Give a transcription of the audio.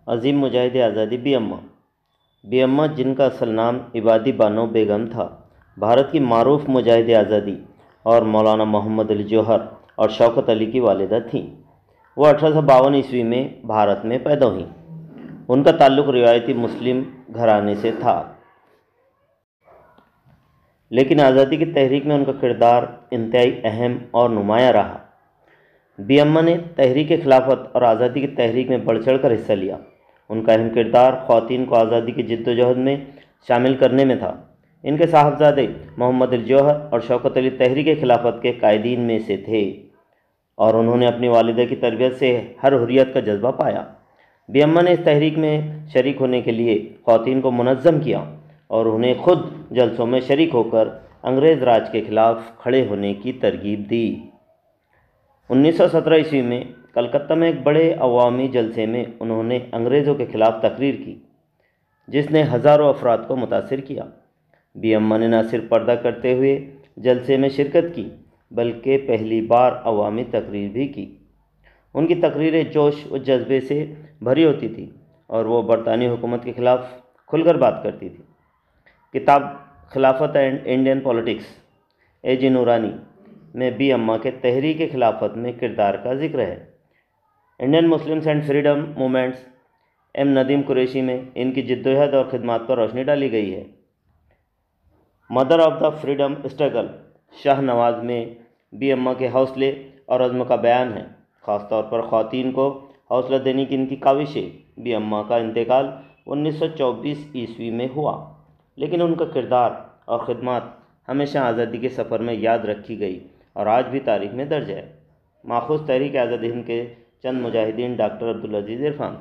عظیم مجاہد آزادی بی اماں۔ بی اماں، جن کا اصل نام عبادی بانو بیگم تھا، بھارت کی معروف مجاہد آزادی اور مولانا محمد علی جوہر اور شوکت علی کی والدہ تھیں۔ وہ 1852 عیسوی میں بھارت میں پیدا ہوئیں۔ ان کا تعلق روایتی مسلم گھرانے سے تھا، لیکن آزادی کی تحریک میں ان کا کردار انتہائی اہم اور نمایاں رہا۔ بی اماں نے تحریک خلافت اور آزادی کی تحریک میں بڑھ چڑھ کر حصہ لیا۔ ان کا اہم کردار خواتین کو آزادی کی جد و جہد میں شامل کرنے میں تھا۔ ان کے صاحبزادے محمد علی جوہر اور شوکت علی تحریک خلافت کے قائدین میں سے تھے، اور انہوں نے اپنی والدہ کی تربیت سے ہر حریت کا جذبہ پایا۔ بی اماں نے اس تحریک میں شریک ہونے کے لیے خواتین کو منظم کیا اور انہیں خود جلسوں میں شریک ہو کر انگریز راج کے خلاف کھڑے ہونے کی ترغیب دی۔ 1917 عیسوی میں کلکتہ میں ایک بڑے عوامی جلسے میں انہوں نے انگریزوں کے خلاف تقریر کی، جس نے ہزاروں افراد کو متاثر کیا۔ بی اماں نے نہ صرف پردہ کرتے ہوئے جلسے میں شرکت کی، بلکہ پہلی بار عوامی تقریر بھی کی۔ ان کی تقریریں جوش و جذبے سے بھری ہوتی تھیں اور وہ برطانوی حکومت کے خلاف کھل کر بات کرتی تھیں۔ کتاب خلافت اینڈ انڈین پولیٹکس ایجی نورانی میں بی اماں کے تحریک خلافت میں کردار کا ذکر ہے۔ Indian Muslims and freedom movements M Nadeem Qureshi میں ان کی جدوجہد اور خدمات پر روشنی ڈالی گئی ہے۔ Mother of the freedom struggle Shah Nawaz میں بی اماں کے حوصلے اور عزم کا بیان ہے، خاص طور پر خواتین کو حوصلہ دینے کی ان کی کاوشیں۔ بی اماں کا انتقال 1924 عیسوی میں ہوا، لیکن ان کا کردار اور خدمات ہمیشہ آزادی کے سفر میں یاد رکھی گئی اور آج بھی تاریخ میں درج ہے۔ ماخوذ تحریک آزاد ہند کے چند مجاہدین: ڈاکٹر عبدالعزیز عرفان۔